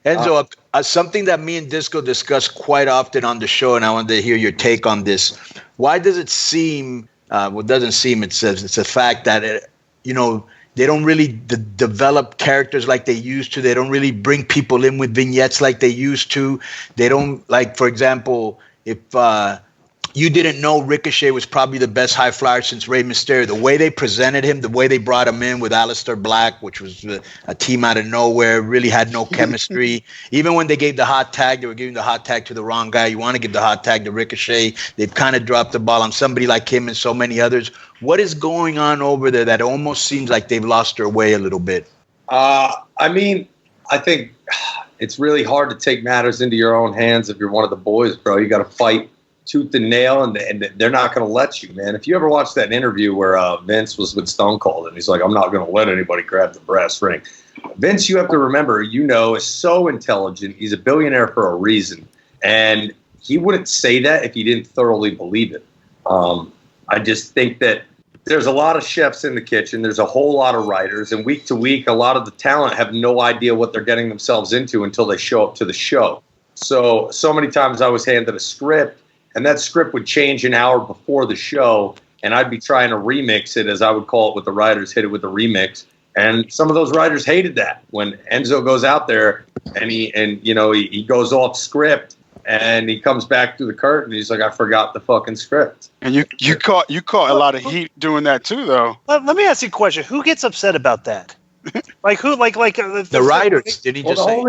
Enzo, something that me and Disco discuss quite often on the show, and I wanted to hear your take on this. Why does it seem? Well, it doesn't seem. It's a fact that they don't really develop characters like they used to. They don't really bring people in with vignettes like they used to. They don't, like, for example, if you didn't know Ricochet was probably the best high flyer since Rey Mysterio, the way they presented him, the way they brought him in with Aleister Black, which was a team out of nowhere, really had no chemistry. Even when they gave the hot tag, they were giving the hot tag to the wrong guy. You want to give the hot tag to Ricochet. They've kind of dropped the ball on somebody like him and so many others. What is going on over there that almost seems like they've lost their way a little bit? I think it's really hard to take matters into your own hands if you're one of the boys, bro. You got to fight tooth and nail, and they're not going to let you, man. If you ever watched that interview where Vince was with Stone Cold, and he's like, I'm not going to let anybody grab the brass ring. Vince, you have to remember, is so intelligent. He's a billionaire for a reason. And he wouldn't say that if he didn't thoroughly believe it. I just think that there's a lot of chefs in the kitchen. There's a whole lot of writers. And week to week, a lot of the talent have no idea what they're getting themselves into until they show up to the show. So many times I was handed a script, and that script would change an hour before the show, and I'd be trying to remix it, as I would call it with the writers, hit it with the remix. And some of those writers hated that when Enzo goes out there and he goes off script and he comes back through the curtain. He's like, I forgot the fucking script. And you caught a lot of heat doing that too, though. Let me ask you a question. Who gets upset about that? Like who? Like the writers? Did he just say?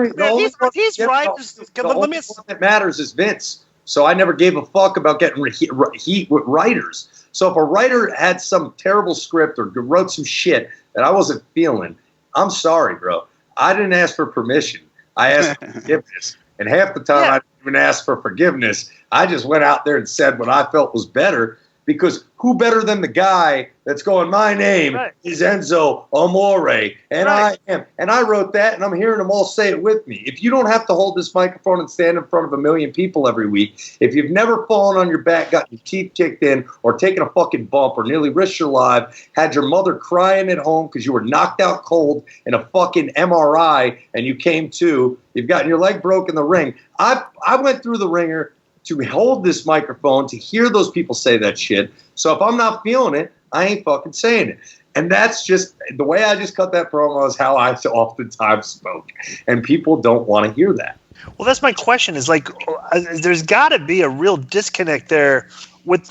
These writers. Let me ask. What that matters is Vince. So I never gave a fuck about getting heat with writers. So if a writer had some terrible script or wrote some shit that I wasn't feeling, I'm sorry, bro. I didn't ask for permission. I asked for forgiveness. And half the time I didn't even ask for forgiveness. I just went out there and said what I felt was better, because who better than the guy that's going, my name is Enzo Amore, and I am. And I wrote that, and I'm hearing them all say it with me. If you don't have to hold this microphone and stand in front of 1 million people every week, if you've never fallen on your back, got your teeth kicked in, or taken a fucking bump, or nearly risked your life, had your mother crying at home because you were knocked out cold in a fucking MRI and you came to, you've gotten your leg broke in the ring. I went through the ringer to hold this microphone, to hear those people say that shit. So if I'm not feeling it, I ain't fucking saying it. And that's just the way I just cut that promo is how I oftentimes spoke. And people don't want to hear that. Well, that's my question is like, there's got to be a real disconnect there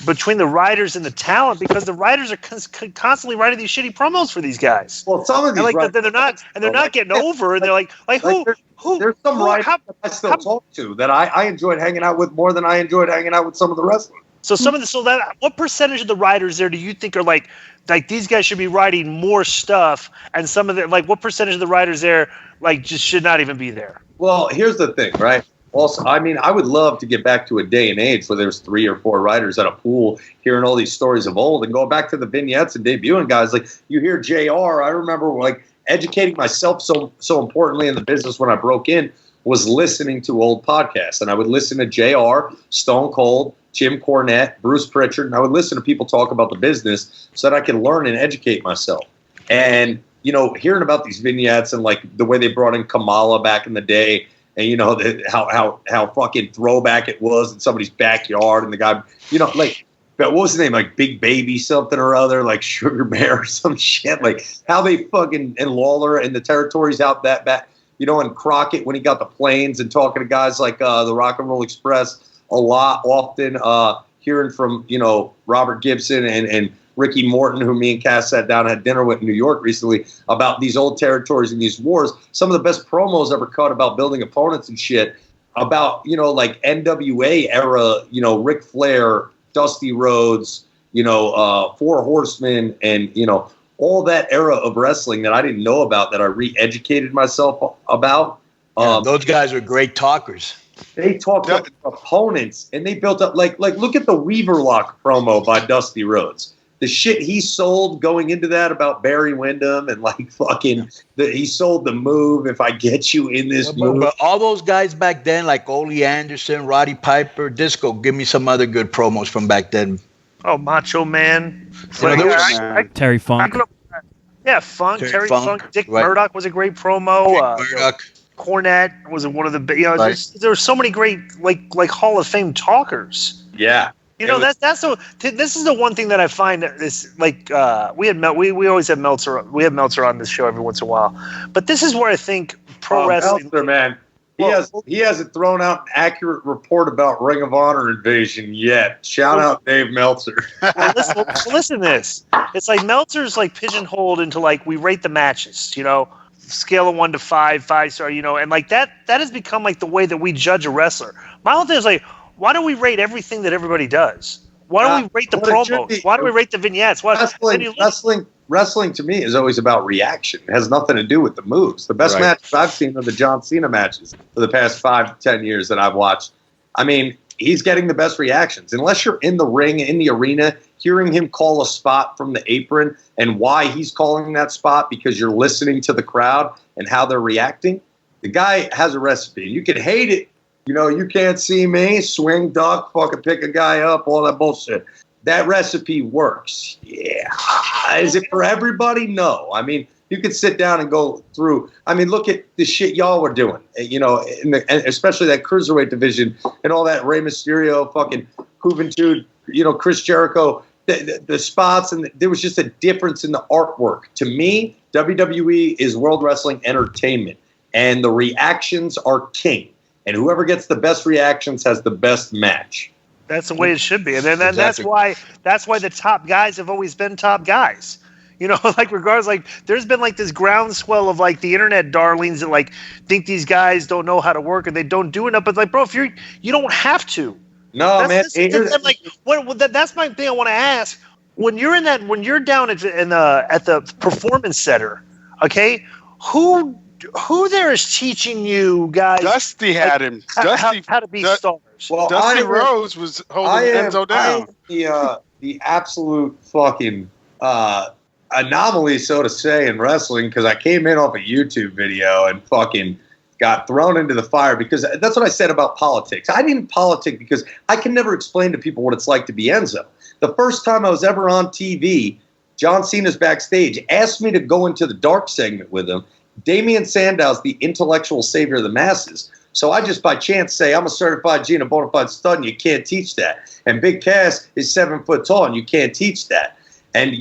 between the writers and the talent, because the writers are constantly writing these shitty promos for these guys. Well, some of these they're not getting over, and they're like who? There's some writers that I still talk to that I enjoyed hanging out with more than I enjoyed hanging out with some of the wrestlers. What percentage of the writers there do you think are like these guys should be writing more stuff, and some of the what percentage of the writers there just should not even be there? Well, here's the thing, right? Also, I mean, I would love to get back to a day and age where there's 3 or 4 writers at a pool hearing all these stories of old and going back to the vignettes and debuting guys. Like you hear JR, I remember educating myself so importantly in the business when I broke in was listening to old podcasts. And I would listen to JR, Stone Cold, Jim Cornette, Bruce Pritchard, and I would listen to people talk about the business so that I could learn and educate myself. And, hearing about these vignettes and the way they brought in Kamala back in the day, and how fucking throwback it was in somebody's backyard, and the guy, what was his name, Big Baby something or other, Sugar Bear or some shit, how they fucking, and Lawler and the territories out that back, and Crockett when he got the planes, and talking to guys like the Rock and Roll Express often hearing from Robert Gibson and Ricky Morton, who me and Cass sat down and had dinner with in New York recently, about these old territories and these wars. Some of the best promos ever cut about building opponents and shit, about, NWA era, Ric Flair, Dusty Rhodes, Four Horsemen, and, all that era of wrestling that I didn't know about, that I re-educated myself about. Those guys are great talkers. They talked up opponents, and they built up, look at the Weaver Lock promo by Dusty Rhodes. The shit he sold going into that about Barry Windham, and he sold the move, if I get you in this move. But all those guys back then, like Ole Anderson, Roddy Piper, Disco, give me some other good promos from back then. Oh, Macho Man. Terry Funk. Funk. Terry Funk. Dick Murdoch was a great promo. Murdoch. Cornette was one of the big. Right. There were so many great like Hall of Fame talkers. Yeah. This is the one thing that I find is like we always have Meltzer. We have Meltzer on this show every once in a while, but this is where I think pro wrestling. Meltzer, man. He hasn't thrown out an accurate report about Ring of Honor invasion yet. Shout out Dave Meltzer. Listen to this. It's like Meltzer's like pigeonholed into like we rate the matches, scale of 1 to 5, 5-star, and like that has become like the way that we judge a wrestler. My whole thing is like, why don't we rate everything that everybody does? Why don't we rate the promos? Why do we rate the vignettes? Wrestling to me is always about reaction. It has nothing to do with the moves. The best matches I've seen are the John Cena matches for the past 5 to 10 years that I've watched. I mean, he's getting the best reactions. Unless you're in the ring, in the arena, hearing him call a spot from the apron and why he's calling that spot because you're listening to the crowd and how they're reacting, the guy has a recipe. You can hate it. You can't see me, swing, duck, fucking pick a guy up, all that bullshit. That recipe works. Yeah. Is it for everybody? No. I mean, you could sit down and go through. I mean, look at the shit y'all were doing, and especially that cruiserweight division and all that Rey Mysterio, fucking Juventud, Chris Jericho, the spots, and there was just a difference in the artwork. To me, WWE is World Wrestling Entertainment, and the reactions are king. And whoever gets the best reactions has the best match. That's the way it should be. And then that's why the top guys have always been top guys. Like regardless, like there's been like this groundswell of like the internet darlings that like think these guys don't know how to work and they don't do enough. But like, bro, if you don't have to. No, man. That's my thing I want to ask. When you're down at the performance center, okay, who there is teaching you guys? Dusty had him. How to be stars. Well, Dusty Rhodes was holding Enzo down. I am the absolute fucking anomaly, so to say, in wrestling because I came in off a YouTube video and fucking got thrown into the fire because that's what I said about politics. I didn't politic because I can never explain to people what it's like to be Enzo. The first time I was ever on TV, John Cena's backstage asked me to go into the dark segment with him. Damian Sandow's the intellectual savior of the masses. So I just by chance say, I'm a certified G and a bona fide stud, and you can't teach that. And Big Cass is 7 foot tall, and you can't teach that. And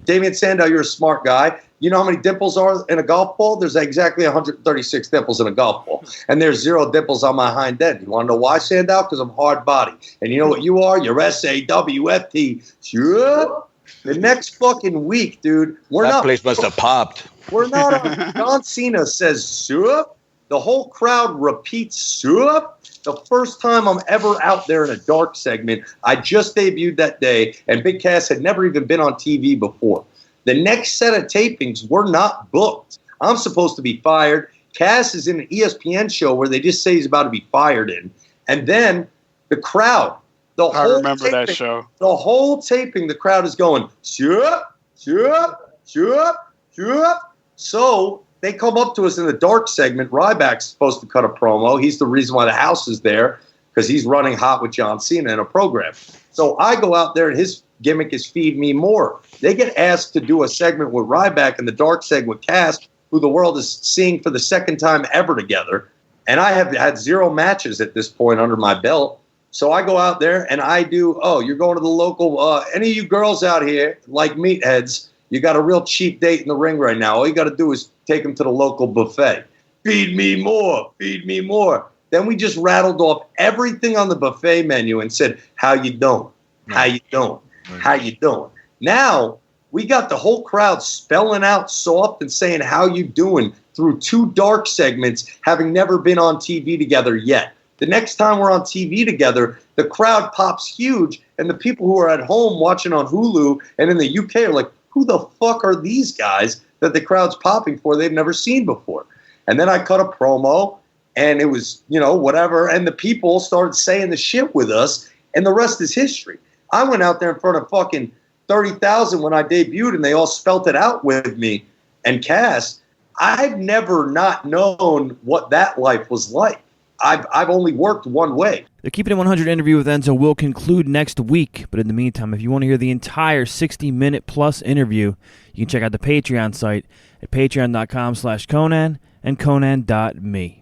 Damian Sandow, you're a smart guy. You know how many dimples are in a golf ball? There's exactly 136 dimples in a golf ball. And there's 0 dimples on my hind end. You want to know why, Sandow? Because I'm hard body. And you know what you are? You're SAWFT. Sure. The next fucking week, dude, that place must have popped. We're not on. John Cena says "sup." The whole crowd repeats "sup." The first time I'm ever out there in a dark segment, I just debuted that day, and Big Cass had never even been on TV before. The next set of tapings were not booked. I'm supposed to be fired. Cass is in an ESPN show where they just say he's about to be fired in, and then the crowd. I remember that show. The whole taping, the crowd is going, "Shup, shup, shup, shup." So they come up to us in the dark segment. Ryback's supposed to cut a promo. He's the reason why the house is there because he's running hot with John Cena in a program. So I go out there and his gimmick is Feed Me More. They get asked to do a segment with Ryback in the dark segment with Cass, who the world is seeing for the second time ever together. And I have had 0 matches at this point under my belt. So I go out there and I do, you're going to the local, any of you girls out here, like meatheads, you got a real cheap date in the ring right now. All you got to do is take them to the local buffet. Feed me more, feed me more. Then we just rattled off everything on the buffet menu and said, how you doing? How you doing? How you doing? Now we got the whole crowd spelling out soft and saying, how you doing through 2 dark segments, having never been on TV together yet. The next time we're on TV together, the crowd pops huge, and the people who are at home watching on Hulu and in the UK are like, who the fuck are these guys that the crowd's popping for they've never seen before? And then I cut a promo, and it was, whatever, and the people started saying the shit with us, and the rest is history. I went out there in front of fucking 30,000 when I debuted, and they all spelt it out with me. And Cass, I've never not known what that life was like. I've only worked one way. The Keeping It 100 interview with Enzo will conclude next week, but in the meantime, if you want to hear the entire 60-minute plus interview, you can check out the Patreon site at patreon.com/Conan. and Conan.me.